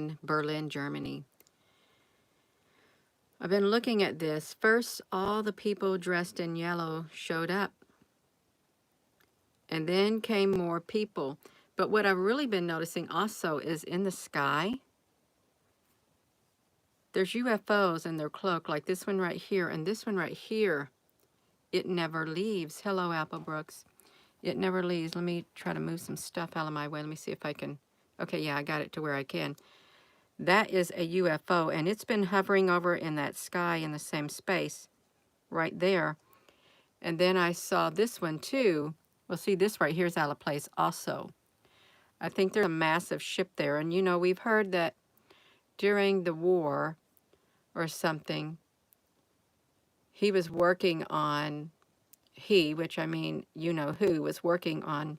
in Berlin, Germany. I've been looking at this. First, all the people dressed in yellow showed up, and then came more people. But what I've really been noticing also is in the sky, there's UFOs and they're cloaked, like this one right here and this one right here. It never leaves. Hello, Apple Brooks. It never leaves. Let me try to move some stuff out of my way. Let me see if I can. Okay, yeah, I got it to where I can. That is a UFO, and it's been hovering over in that sky in the same space right there. And then I saw this one too. Well, see, this right here is out of place also. I think there's a massive ship there. And you know, we've heard that during the war or something, he was working on, which I mean, you know who, was working on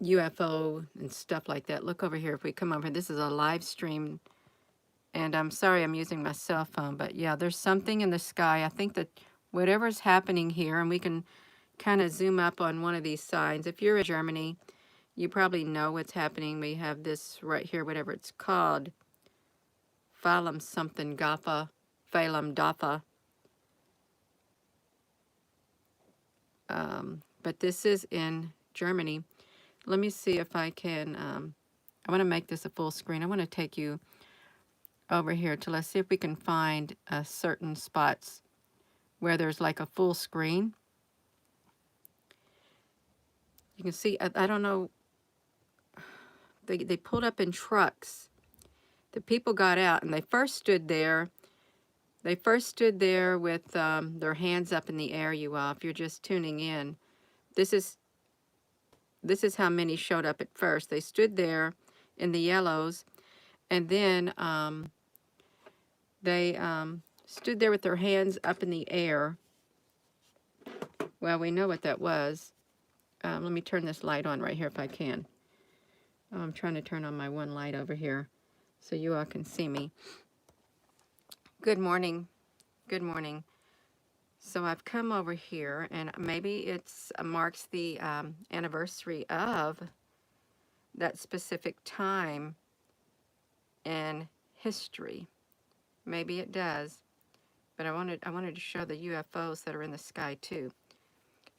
UFO and stuff like that. Look over here. If we come over, this is a live stream. And I'm sorry I'm using my cell phone, but yeah, there's something in the sky. I think that whatever's happening here, and we can kind of zoom up on one of these signs. If you're in Germany, you probably know what's happening. We have this right here, whatever it's called. Phalum something, Gaffa, Phalum Daffa. But this is in Germany. Let me see if I can, I want to make this a full screen. I want to take you over here to, let's see if we can find certain spots where there's like a full screen. You can see, I don't know, they pulled up in trucks. The people got out and they first stood there. They first stood there with their hands up in the air, you all, if you're just tuning in. This is how many showed up at first. They stood there in the yellows, and then they stood there with their hands up in the air. Well, we know what that was. Let me turn this light on right here if I can. I'm trying to turn on my one light over here so you all can see me. Good morning. Good morning. So I've come over here, and maybe it's marks the anniversary of that specific time in history. Maybe it does, but I wanted to show the UFOs that are in the sky too.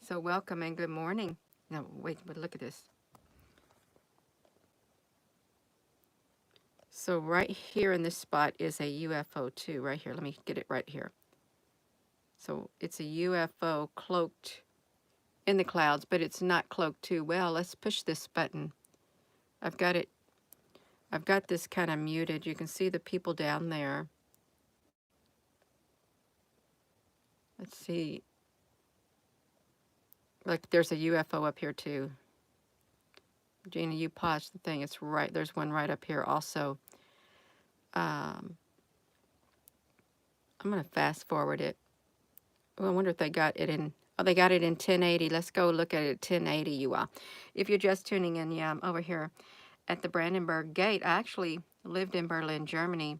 So welcome and good morning. No, wait, but look at this. So right here in this spot is a UFO too, right here. Let me get it right here. So it's a UFO cloaked in the clouds, but it's not cloaked too well. Let's push this button. I've got this kind of muted. You can see the people down there. Let's see. Look, there's a UFO up here too. Gina, you paused the thing. It's right. There's one right up here also. I'm going to fast forward it. Oh, I wonder if they got it in. Oh, they got it in 1080. Let's go look at it at 1080, you all. If you're just tuning in, yeah, I'm over here at the Brandenburg Gate. I actually lived in Berlin, Germany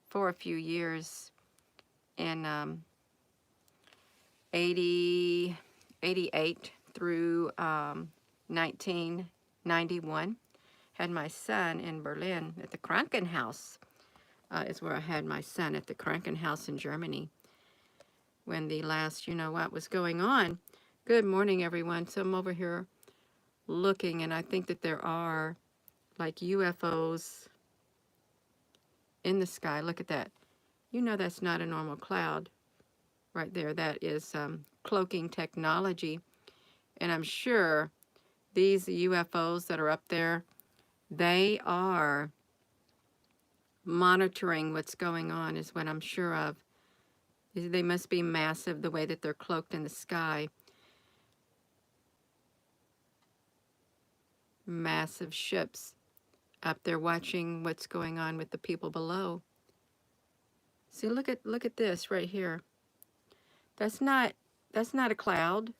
for a few years in 88 through 1991. Had my son in Berlin at the Krankenhaus. Is where I had my son, at the Krankenhaus in Germany, when the last, you know what, was going on. Good morning, everyone. So I'm over here looking, and I think that there are like UFOs in the sky. Look at that. You know that's not a normal cloud right there. That is cloaking technology. And I'm sure these UFOs that are up there, they are monitoring what's going on, is what I'm sure of. They must be massive the way that they're cloaked in the sky. Massive ships up there watching what's going on with the people below. See, look at this right here. That's not a cloud.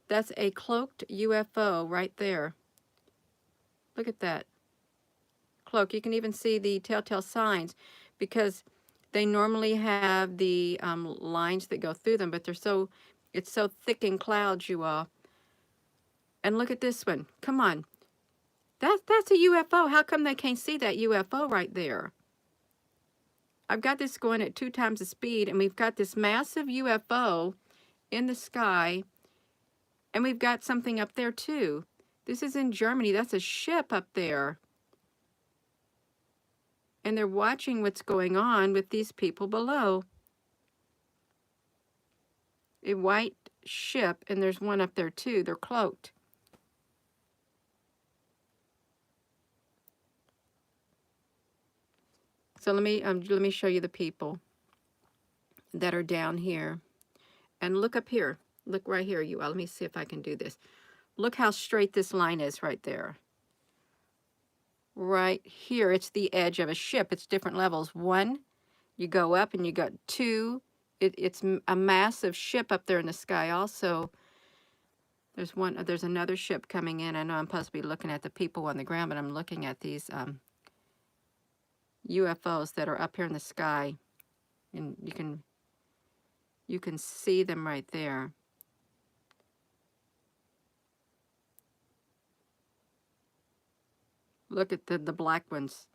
That's a cloaked UFO right there. Look at that cloak. You can even see the telltale signs, because they normally have the lines that go through them, but it's so thick in clouds, you all. And look at this one. Come on. That's a UFO. How come they can't see that UFO right there? I've got this going at 2 times the speed, and we've got this massive UFO in the sky, and we've got something up there too. This is in Germany. That's a ship up there. And they're watching what's going on with these people below. A white ship, and there's one up there too. They're cloaked. So let me show you the people that are down here. And look up here. Look right here, you all. Let me see if I can do this. Look how straight this line is right there. Right here, it's the edge of a ship. It's different levels. 1, you go up, and you got 2. It's a massive ship up there in the sky also. There's another ship coming in. I know I'm supposed to be looking at the people on the ground, but I'm looking at these UFOs that are up here in the sky. And you can see them right there. Look at the black ones.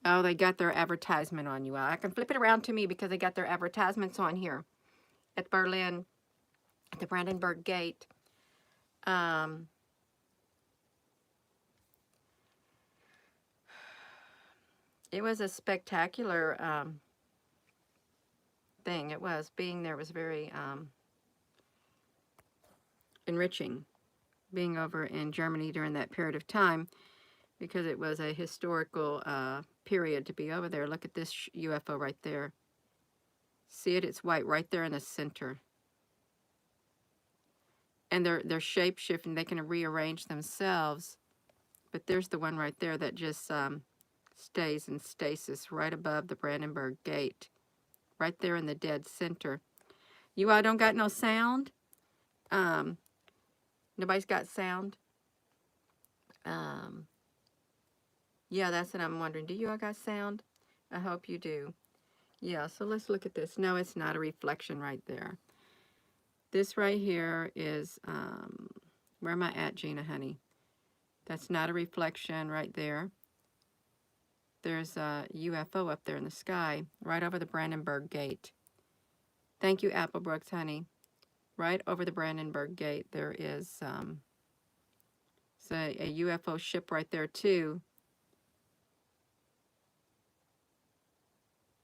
Oh, they got their advertisement on you. I can flip it around to me because they got their advertisements on here at Berlin, at the Brandenburg Gate. It was a spectacular thing. It was. Being there was very enriching, being over in Germany during that period of time, because it was a historical period to be over there. Look at this UFO right there. See it? It's white right there in the center. And they're shape-shifting. They can rearrange themselves. But there's the one right there that just stays in stasis right above the Brandenburg Gate. Right there in the dead center. You all don't got no sound? Nobody's got sound? Yeah, that's what I'm wondering. Do you all got sound? I hope you do. Yeah, so let's look at this. No, it's not a reflection right there. This right here is, where am I at, Gina, honey? That's not a reflection right there. There's a UFO up there in the sky, right over the Brandenburg Gate. Thank you, Apple Brooks, honey. Right over the Brandenburg Gate, there is a UFO ship right there, too.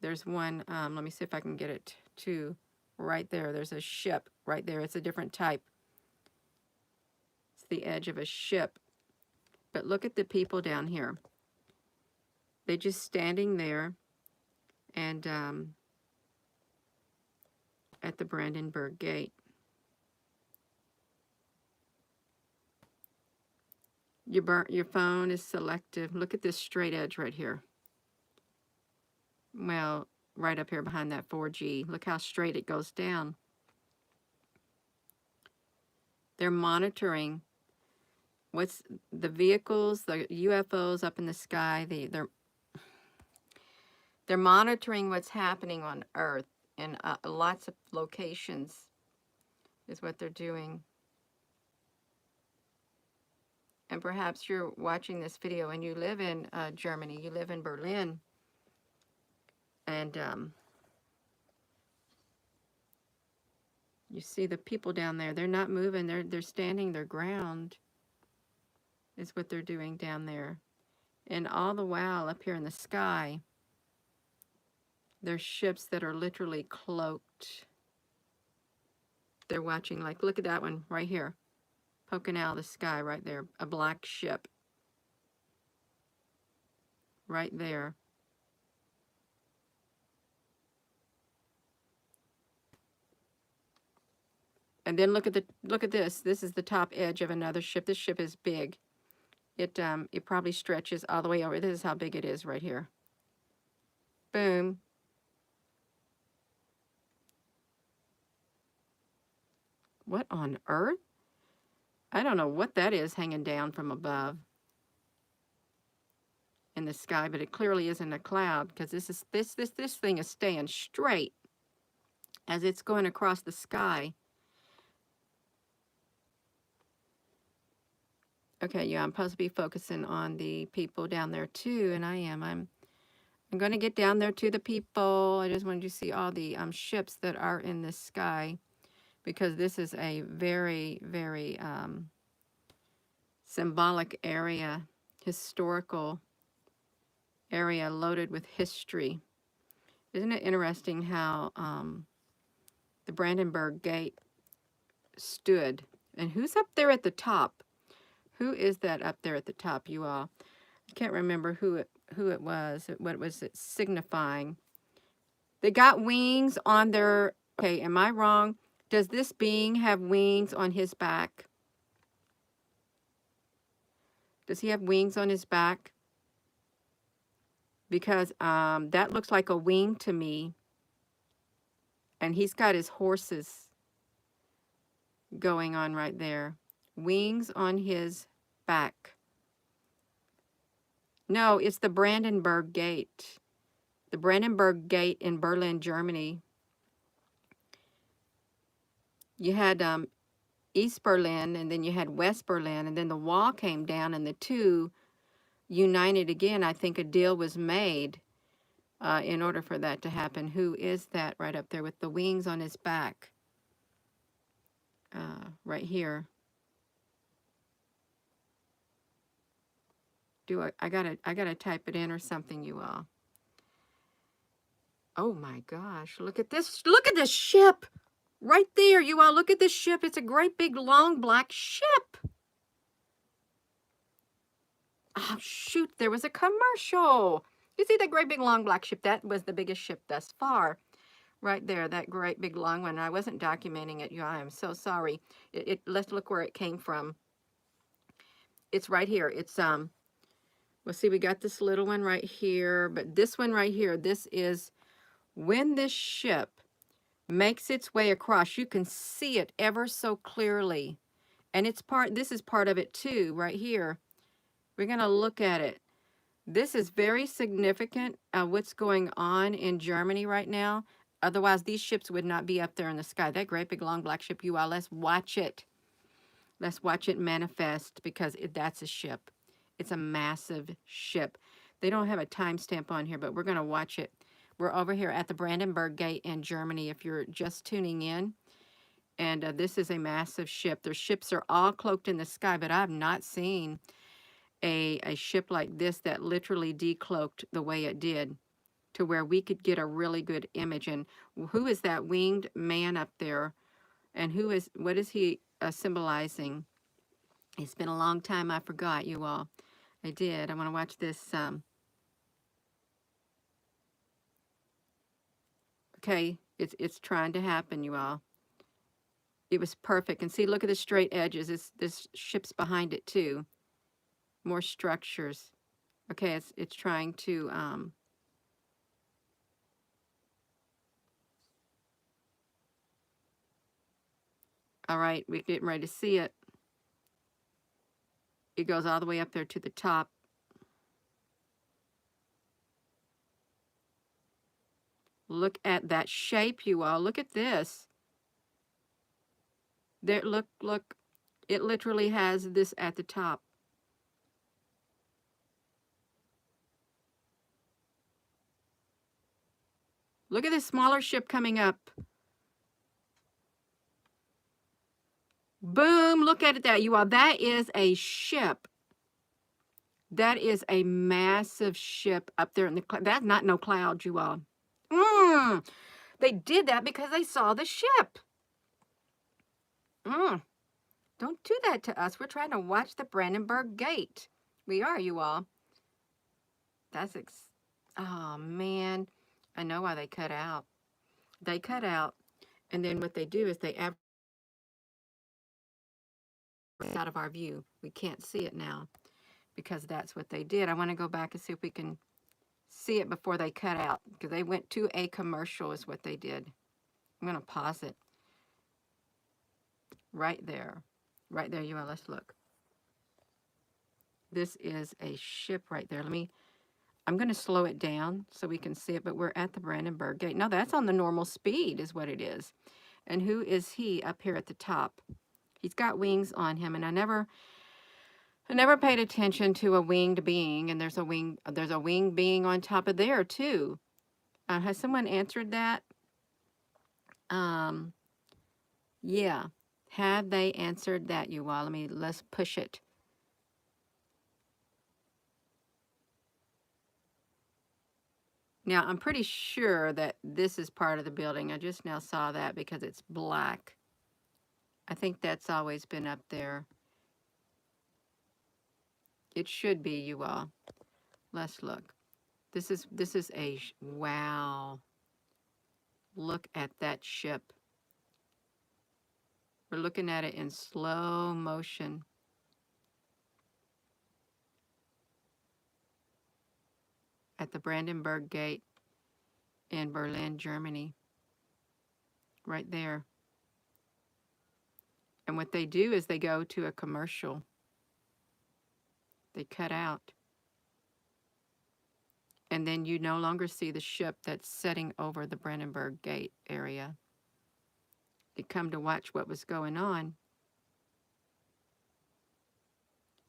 There's one, let me see if I can get it to right there. There's a ship right there. It's a different type. It's the edge of a ship. But look at the people down here. They're just standing there and at the Brandenburg Gate. Your phone is selective. Look at this straight edge right here. Well, right up here behind that 4G. Look how straight it goes down. They're monitoring what's the vehicles, the UFOs up in the sky. They're monitoring what's happening on Earth in lots of locations is what they're doing. And perhaps you're watching this video and you live in Germany, you live in Berlin, and you see the people down there. They're not moving. They're standing their ground is what they're doing down there. And all the while up here in the sky, there's ships that are literally cloaked. They're watching, like, look at that one right here, poking out of the sky right there, a black ship right there. And then look at this. This is the top edge of another ship. This ship is big. It probably stretches all the way over. This is how big it is right here. Boom. What on earth? I don't know what that is hanging down from above in the sky, but it clearly isn't a cloud, because this thing is staying straight as it's going across the sky. Okay, yeah, I'm supposed to be focusing on the people down there too, and I am. I'm going to get down there to the people. I just wanted you to see all the ships that are in the sky, because this is a very, very symbolic area, historical area loaded with history. Isn't it interesting how the Brandenburg Gate stood? And who's up there at the top? Who is that up there at the top, you all? I can't remember who it was, what was it signifying. They got wings on their, okay, am I wrong? Does this being have wings on his back? Does he have wings on his back? Because that looks like a wing to me. And he's got his horses going on right there. Wings on his back. No, it's the Brandenburg Gate. The Brandenburg Gate in Berlin, Germany. You had East Berlin, and then you had West Berlin, and then the wall came down, and the two united again. I think a deal was made in order for that to happen. Who is that right up there with the wings on his back? Right here. I gotta type it in or something, you all. Oh my gosh, look at this. Look at this ship right there, you all. Look at this ship. It's a great big long black ship. Oh shoot, there was a commercial. You see that great big long black ship? That was the biggest ship thus far. Right there, that great big long one. I wasn't documenting it, you all. I am so sorry. Let's look where it came from. It's right here. It's well, see, we got this little one right here, but this one right here, this is when this ship makes its way across. You can see it ever so clearly. And this is part of it too, right here. We're going to look at it. This is very significant, what's going on in Germany right now. Otherwise, these ships would not be up there in the sky. That great big long black ship, you all, let's watch it. Let's watch it manifest, because that's a ship. It's a massive ship. They don't have a timestamp on here, but we're going to watch it. We're over here at the Brandenburg Gate in Germany, if you're just tuning in. And this is a massive ship. Their ships are all cloaked in the sky, but I've not seen a ship like this that literally decloaked the way it did, to where we could get a really good image. And who is that winged man up there? And what is he symbolizing? It's been a long time. I forgot, you all. I did. I want to watch this. Okay, it's trying to happen, you all. It was perfect. And see, look at the straight edges. This ship's behind it too. More structures. Okay, it's trying to all right, we're getting ready to see it. It goes all the way up there to the top. Look at that shape, you all. Look at this. There, look. It literally has this at the top. Look at this smaller ship coming up. Boom, look at that, you all. That is a ship. That is a massive ship up there in the cloud. That's not no cloud, you all. They did that because they saw the ship. Don't do that to us. We're trying to watch the Brandenburg Gate. We are, you all. Oh, man. I know why they cut out. They cut out, and then what they do is they average out of our view. We can't see it now because that's what they did. I want to go back and see if we can see it before they cut out, because they went to a commercial is what they did. I'm going to pause it. Right there. Right there, you all. Let's look. This is a ship right there. I'm going to slow it down so we can see it, but we're at the Brandenburg Gate. No, that's on the normal speed is what it is. And who is he up here at the top? He's got wings on him, and I never I never paid attention to a winged being, and there's a winged being on top of there too. Has someone answered that? Um, yeah. Have they answered that, you all? Let's push it. Now, I'm pretty sure that this is part of the building. I just now saw that because it's black. I think that's always been up there. It should be, you all. Let's look. This is wow. Look at that ship. We're looking at it in slow motion. At the Brandenburg Gate in Berlin, Germany. Right there. And what they do is they go to a commercial. They cut out. And then you no longer see the ship that's setting over the Brandenburg Gate area. They come to watch what was going on.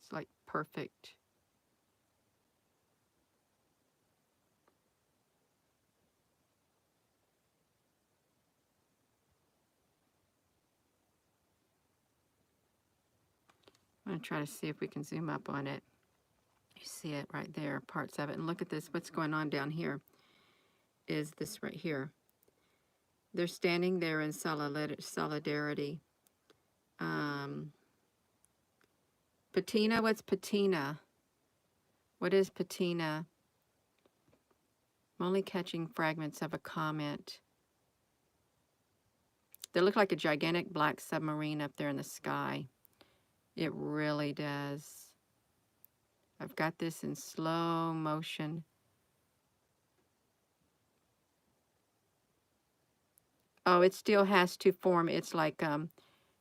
It's like perfect. I'm going to try to see if we can zoom up on it. You see it right there, parts of it. And look at this. What's going on down here is this right here. They're standing there in solidarity. Patina, what's patina? What is patina? I'm only catching fragments of a comment. They look like a gigantic black submarine up there in the sky. It really does. I've got this in slow motion. Oh, it still has to form. It's like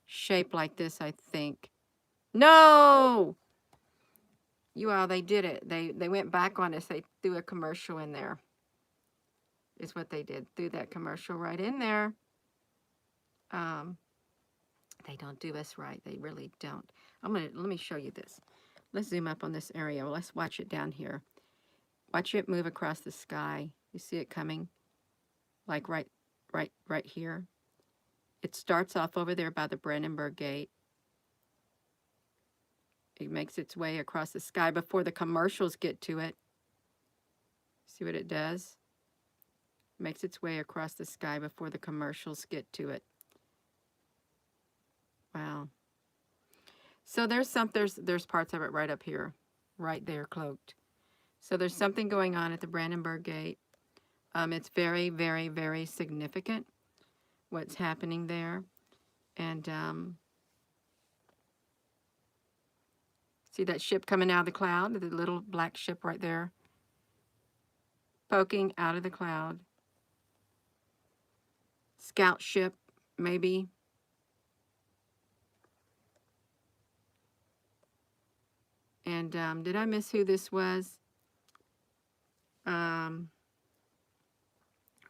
shaped like this, I think. No! You all, they did it. They went back on us. They threw a commercial in there. Is what they did. Threw that commercial right in there. They don't do us right. They really don't. Let me show you this. Let's zoom up on this area. Well, let's watch it down here. Watch it move across the sky. You see it coming? Like right here. It starts off over there by the Brandenburg Gate. It makes its way across the sky before the commercials get to it. See what it does? Makes its way across the sky before the commercials get to it. Wow. So there's parts of it right up here, right there, cloaked. So there's something going on at the Brandenburg Gate. It's very, very, very significant what's happening there. And see that ship coming out of the cloud, the little black ship right there, poking out of the cloud. Scout ship, maybe. And did I miss who this was?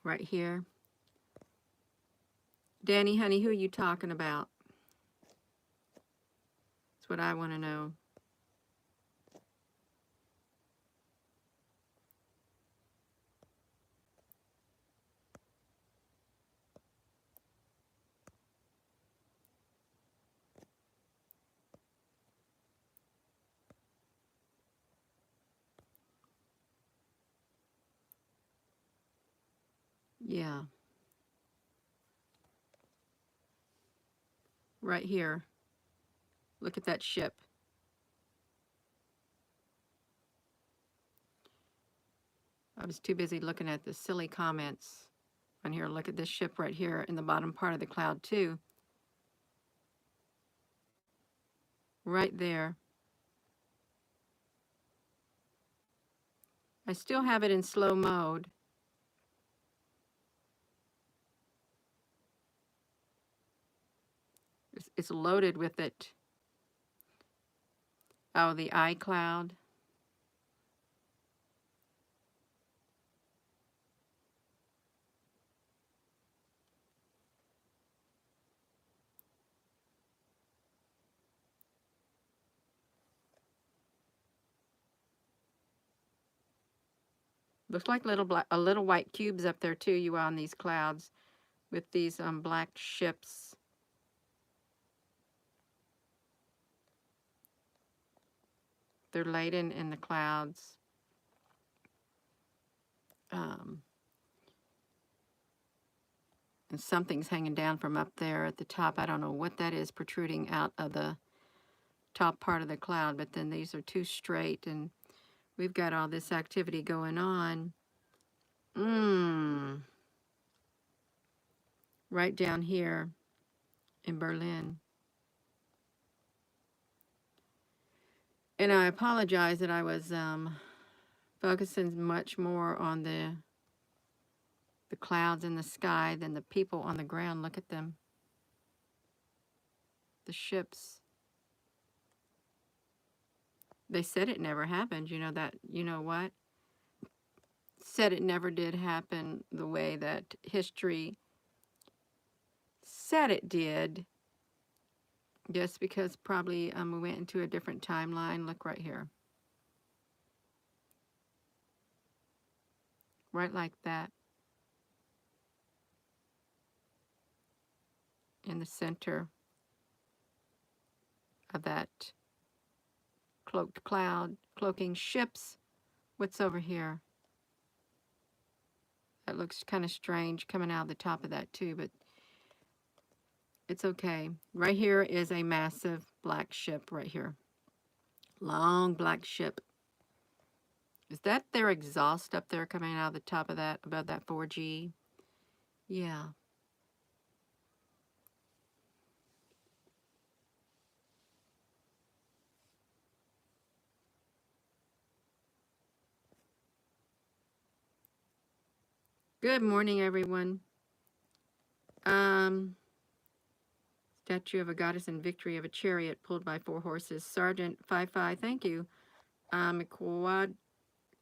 Right here. Danny, honey, who are you talking about? That's what I want to know. Yeah. Right here. Look at that ship. I was too busy looking at the silly comments on here. Look at this ship right here in the bottom part of the cloud too. Right there. I still have it in slow mode. It's loaded with it. Oh, the iCloud. Looks like little white cubes up there too, you on these clouds with these black ships. They're laden in the clouds. Um, and something's hanging down from up there at the top. I don't know what that is protruding out of the top part of the cloud, but then these are too straight, and we've got all this activity going on. Right down here in Berlin. And I apologize that I was focusing much more on the clouds in the sky than the people on the ground. Look at them. The ships. They said it never happened. You know that, you know what? Said it never did happen the way that history said it did. Just because probably we went into a different timeline. Look right here. Right like that. In the center of that cloaked cloud, cloaking ships. What's over here? That looks kind of strange coming out of the top of that too, but it's okay. Right here is a massive black ship right here. Long black ship. Is that their exhaust up there coming out of the top of that, above that 4G? Yeah. Good morning, everyone. Statue of a goddess in victory of a chariot pulled by 4 horses. Sergeant 55, thank you.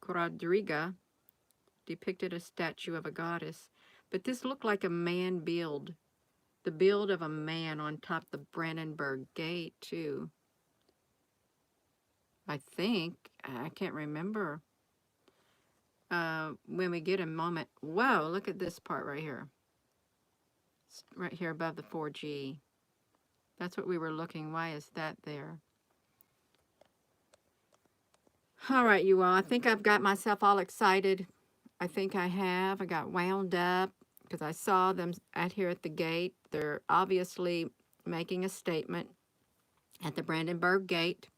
Quadriga depicted a statue of a goddess. But this looked like a man build. The build of a man on top of the Brandenburg gate, too. I think. I can't remember. When we get a moment. Whoa, look at this part right here. It's right here above the 4G. That's what we were looking. Why is that there? All right, you all. I think I've got myself all excited. I think I have. I got wound up because I saw them out here at the gate. They're obviously making a statement at the Brandenburg gate.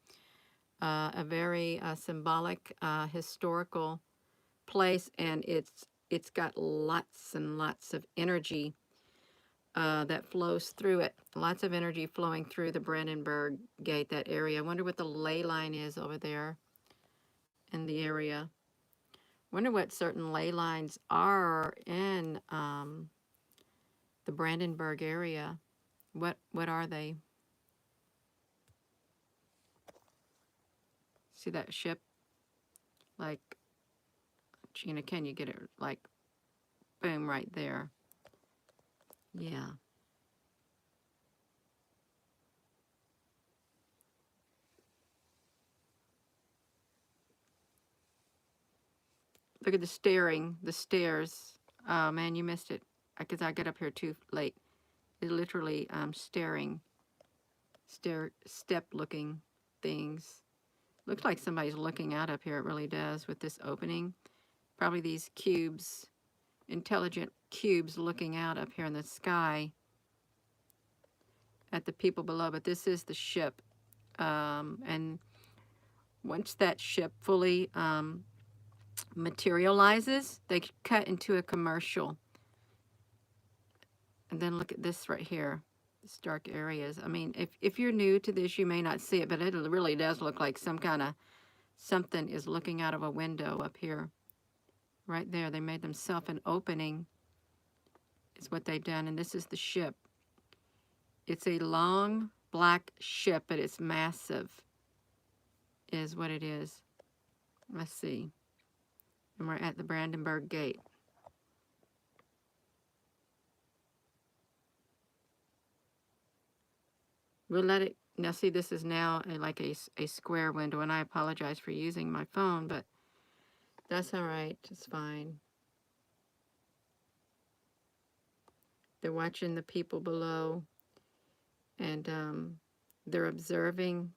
A very symbolic, historical place, and it's got lots and lots of energy that flows through it. Lots of energy flowing through the Brandenburg gate, that area. I wonder what the ley line is over there in the area. Wonder what certain ley lines are in the Brandenburg area. What are they? See that ship? Like, Gina, can you get it? Like, boom, right there. Yeah. Look at the stairs. Oh man, you missed it because I got up here too late. It's literally step looking things. Looks like somebody's looking out up here. It really does with this opening. Probably these cubes, intelligent cubes looking out up here in the sky at the people below. But this is the ship. And once that ship fully materializes, they cut into a commercial. And then look at this right here, these dark areas. I mean, if you're new to this, you may not see it, but it really does look like something is looking out of a window up here. Right there, they made themselves an opening, is what they've done. And this is the ship. It's a long black ship, but it's massive, is what it is. Let's see. And we're at the Brandenburg gate. We'll let it, now see, this is now like a square window, and I apologize for using my phone, but That's all right. It's fine. They're watching the people below, and they're observing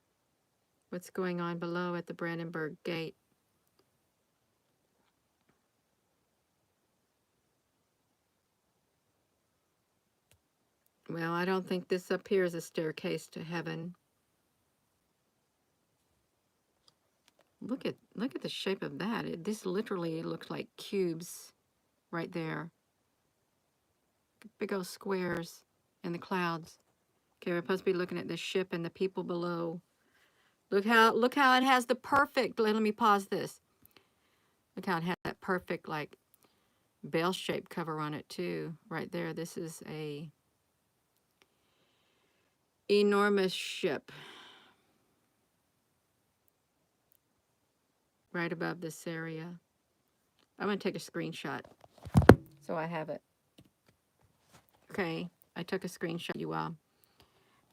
what's going on below at the Brandenburg Gate. Well, I don't think this up here is a staircase to heaven. Look at the shape of that. This literally looks like cubes right there. Big old squares in the clouds. Okay, we're supposed to be looking at the ship and the people below. Look how it has the perfect. Let me pause this. Look how it has that perfect like bell-shaped cover on it too. Right there. This is a enormous ship right above this area. I'm gonna take a screenshot so I have it. Okay, I took a screenshot, you all.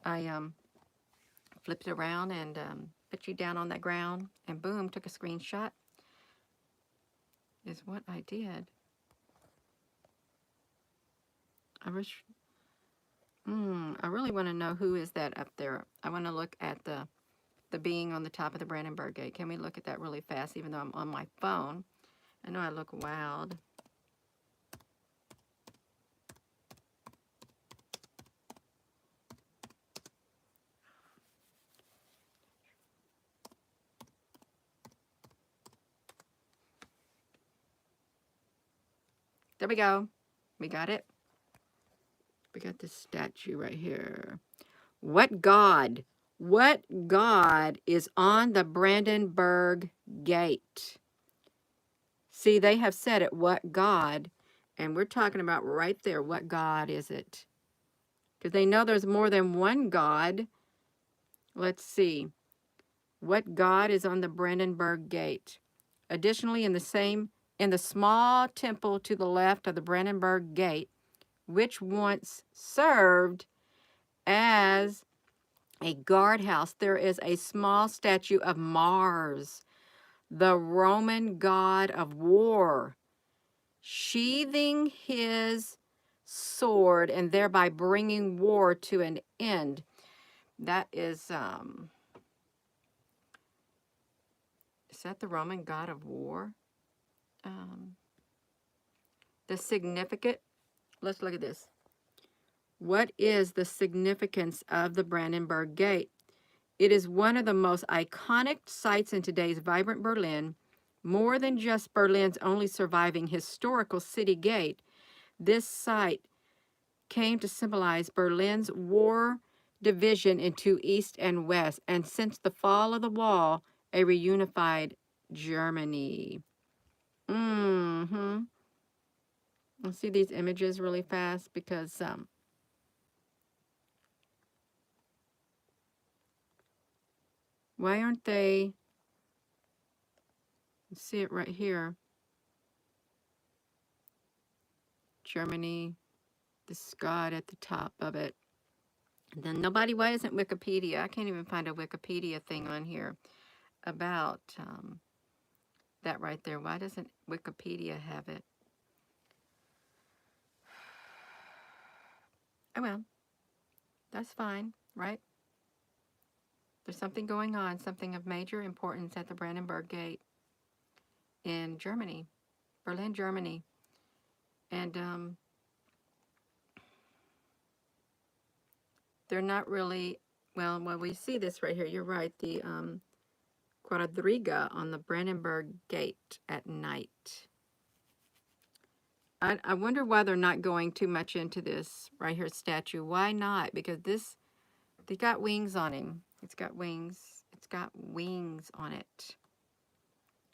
I flipped it around and put you down on that ground, and boom, took a screenshot. Is what I did. I wish. I really want to know who is that up there. I want to look at the being on the top of the Brandenburg Gate. Can we look at that really fast, even though I'm on my phone? I know I look wild. There we go. We got it. We got this statue right here. What god is on the Brandenburg Gate? See, they have said it, what god? And we're talking about right there, what god is it? Because they know there's more than one god. Let's see. What god is on the Brandenburg Gate? Additionally, in the small temple to the left of the Brandenburg Gate, which once served as a guardhouse, there is a small statue of Mars, the Roman god of war, sheathing his sword and thereby bringing war to an end. That is that the Roman god of war? The significant, let's look at this. What is the significance of the Brandenburg Gate? It is one of the most iconic sites in today's vibrant Berlin. More than just Berlin's only surviving historical city gate, this site came to symbolize Berlin's war division into East and West, and since the fall of the wall, a reunified Germany. I'll see these images really fast because why aren't they? See it right here. Germany, this god at the top of it. And then nobody, why isn't Wikipedia? I can't even find a Wikipedia thing on here about that right there. Why doesn't Wikipedia have it? Oh well, that's fine, right? There's something going on, something of major importance at the Brandenburg Gate in Germany, Berlin, Germany. And they're not really, well, we see this right here. You're right, the quadriga on the Brandenburg Gate at night. I wonder why they're not going too much into this right here statue. Why not? Because this, they got wings on him. It's got wings. It's got wings on it.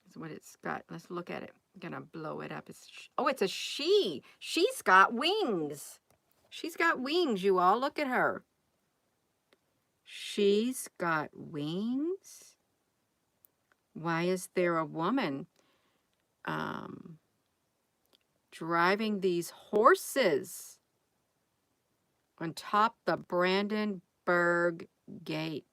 That's what it's got. Let's look at it. I'm gonna blow it up. It's a she. She's got wings. She's got wings, you all. Look at her. She's got wings. Why is there a woman driving these horses on top the Brandenburg Gate?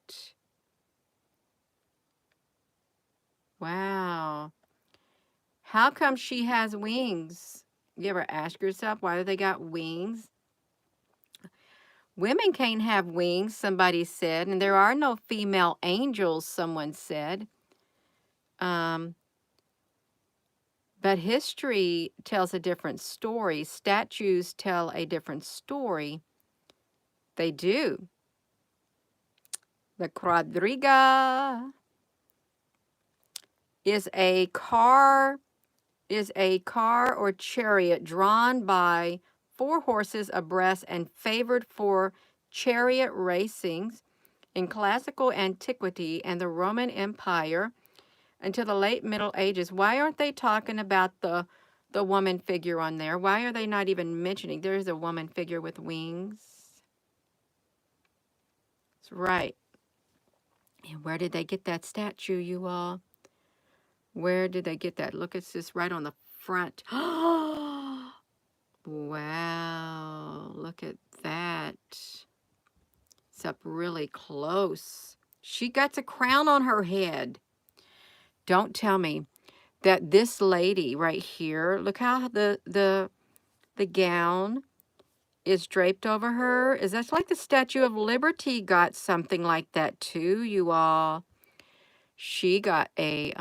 Wow. How come she has wings? You ever ask yourself why do they got wings? Women can't have wings, somebody said, and there are no female angels, someone said. Um, but history tells a different story. Statues tell a different story. They do. The quadriga is a car or chariot drawn by 4 horses abreast and favored for chariot racings in classical antiquity and the Roman Empire until the late Middle Ages. Why aren't they talking about the woman figure on there? Why are they not even mentioning there's a woman figure with wings? That's right. And where did they get that statue, you all? Where did they get that? Look, it's just right on the front. Wow, look at that. It's up really close. She got a crown on her head. Don't tell me that this lady right here, look how the gown is draped over her. Is that like the Statue of Liberty got something like that too, you all? She got a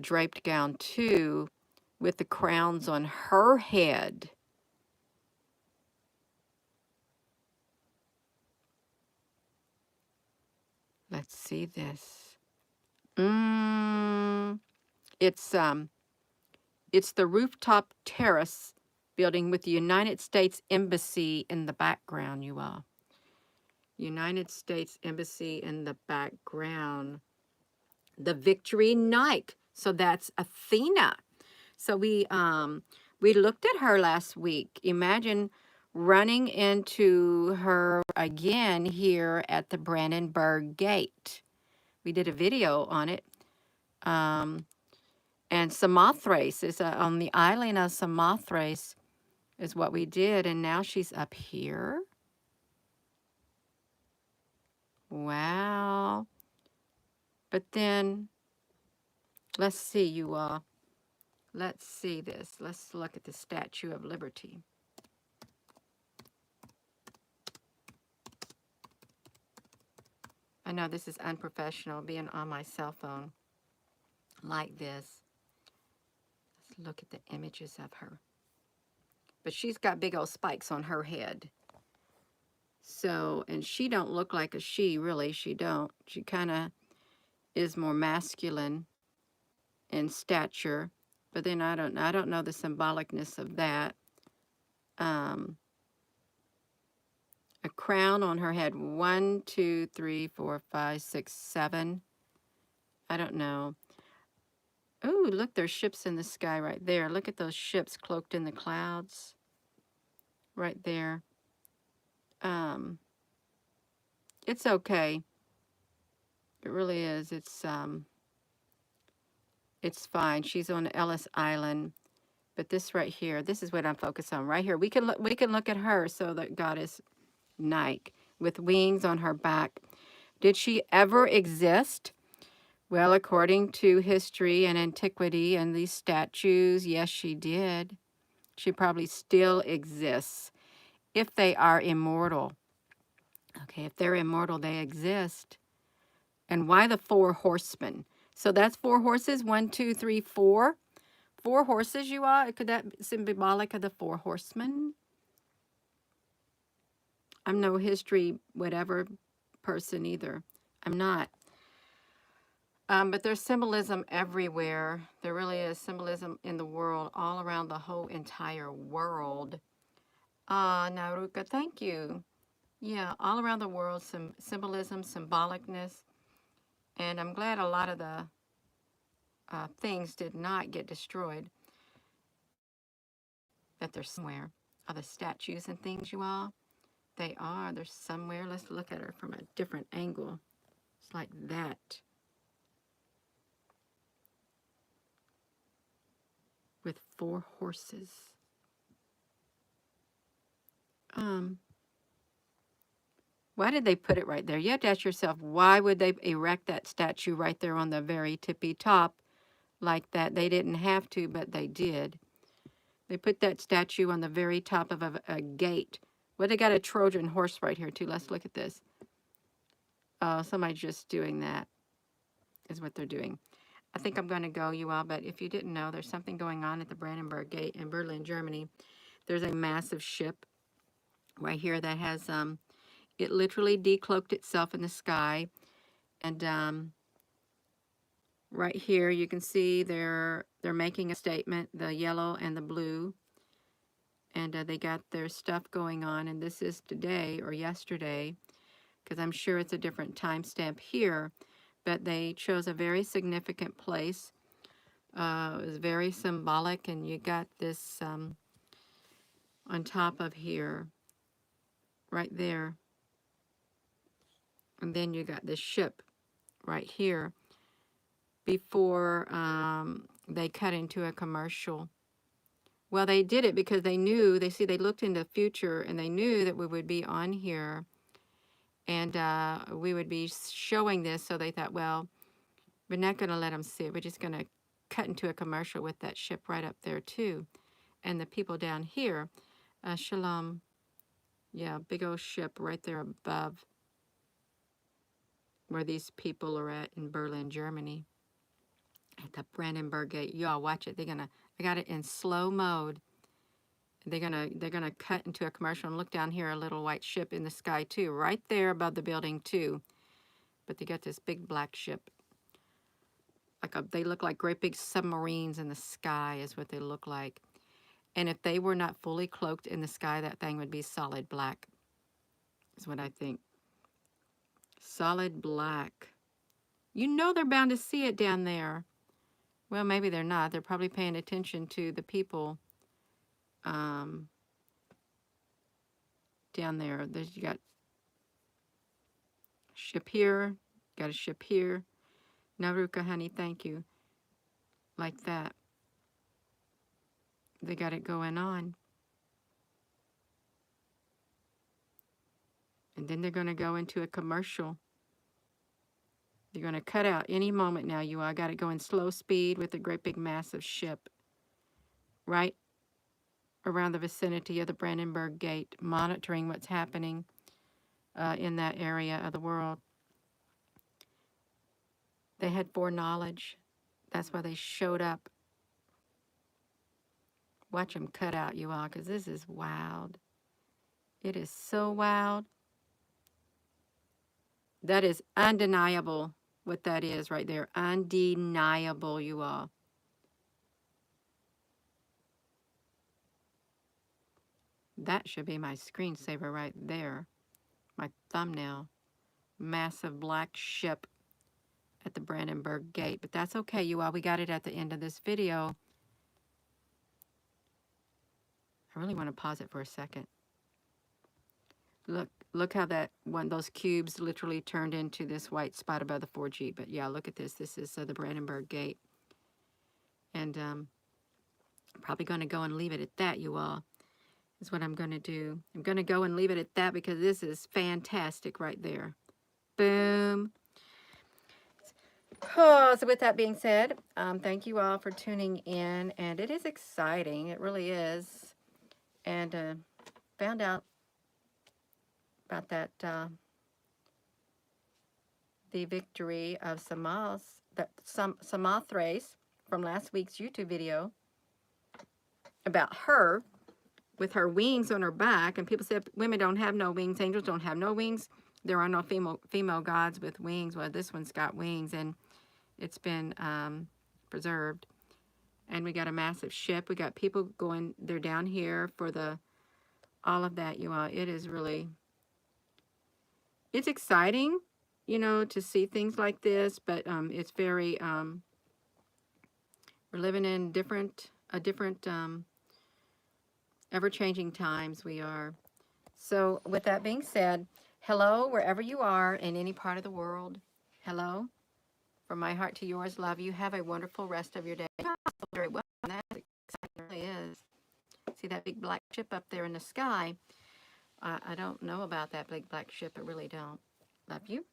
draped gown too with the crowns on her head. Let's see this. It's the rooftop terrace building with the United States Embassy in the background, you all. United States Embassy in the background. The Victory Knight. So that's Athena. So we looked at her last week. Imagine running into her again here at the Brandenburg gate. We did a video on it. And Samothrace is on the island of Samothrace is what we did. And now she's up here. Wow. But then, let's see, you all. Let's see this. Let's look at the Statue of Liberty. I know this is unprofessional, being on my cell phone like this. Let's look at the images of her. But she's got big old spikes on her head. So, and she don't look like a she, really. She don't. She kind of is more masculine in stature. But then I don't know the symbolicness of that. A crown on her head. 1, 2, 3, 4, 5, 6, 7. I don't know. Oh, look, there's ships in the sky right there. Look at those ships cloaked in the clouds. Right there. It's okay. It really is. It's fine. She's on Ellis Island. But this right here, this is what I'm focused on. Right here. We can look at her. So that goddess Nike with wings on her back. Did she ever exist? Well, according to history and antiquity and these statues, yes, she did. She probably still exists if they are immortal. Okay, if they're immortal, they exist. And why the 4 horsemen? So that's 4 horses. 1, 2, 3, 4. 4 horses, you are. Could that be symbolic of the 4 horsemen? I'm no history, whatever person either. I'm not. But there's symbolism everywhere. There really is symbolism in the world, all around the whole entire world. Naruka, thank you. Yeah, all around the world, some symbolism, symbolicness. And I'm glad a lot of the things did not get destroyed. That they're somewhere. Are the statues and things, you all? They are. They're somewhere. Let's look at her from a different angle. It's like that. With 4 horses. Why did they put it right there? You have to ask yourself, why would they erect that statue right there on the very tippy top like that. They didn't have to, but they did. They put that statue on the very top of a gate. Well, they got a Trojan horse right here, too. Let's look at this. Oh, somebody's just doing that, is what they're doing. I think I'm going to go, you all, but if you didn't know, there's something going on at the Brandenburg Gate in Berlin, Germany. There's a massive ship right here that has, it literally decloaked itself in the sky. And right here, you can see they're making a statement, the yellow and the blue. And they got their stuff going on, and this is today or yesterday, because I'm sure it's a different timestamp here, but they chose a very significant place. It was very symbolic, and you got this on top of here, right there. And then you got this ship right here before they cut into a commercial. Well, they did it because they knew, they looked into the future, and they knew that we would be on here, and we would be showing this, so they thought, well, we're not going to let them see it. We're just going to cut into a commercial with that ship right up there, too. And the people down here, Shalom, yeah, big old ship right there above where these people are at in Berlin, Germany, at the Brandenburg Gate. Y'all watch it. I got it in slow mode. They're gonna cut into a commercial, and look down here, a little white ship in the sky too, right there above the building too. But they got this big black ship. They look like great big submarines in the sky is what they look like. And if they were not fully cloaked in the sky, that thing would be solid black, is what I think. Solid black. You know they're bound to see it down there. Well, maybe they're not. They're probably paying attention to the people down there. You got a ship here, got a ship here. Naruka, honey, thank you. Like that. They got it going on. And then they're going to go into a commercial. They're going to cut out any moment now, you all. I got it going slow speed with a great big massive ship right around the vicinity of the Brandenburg Gate, monitoring what's happening in that area of the world. They had foreknowledge. That's why they showed up. Watch them cut out, you all, because this is wild. It is so wild. That is undeniable what that is right there. Undeniable, you all. That should be my screensaver right there. My thumbnail. Massive black ship at the Brandenburg Gate. But that's okay, you all. We got it at the end of this video. I really want to pause it for a second. Look how that one, those cubes literally turned into this white spot above the 4G. But yeah, look at this. This is the Brandenburg Gate. And I'm probably going to go and leave it at that, you all. Is what I'm going to do. I'm going to go and leave it at that because this is fantastic right there. Boom. Oh, so with that being said, thank you all for tuning in. And it is exciting. It really is. And found out about that, the victory of Samothrace from last week's YouTube video about her with her wings on her back. And people said women don't have no wings, angels don't have no wings. There are no female gods with wings. Well, this one's got wings, and it's been preserved. And we got a massive ship. We got people going, they're down here for all of that, you all. It is really, it's exciting, you know, to see things like this, but it's very, we're living in different ever-changing times we are. So with that being said, hello wherever you are in any part of the world. Hello. From my heart to yours, love you. Have a wonderful rest of your day. Very well. That really is. See that big black ship up there in the sky? I don't know about that big black ship. I really don't. Love you.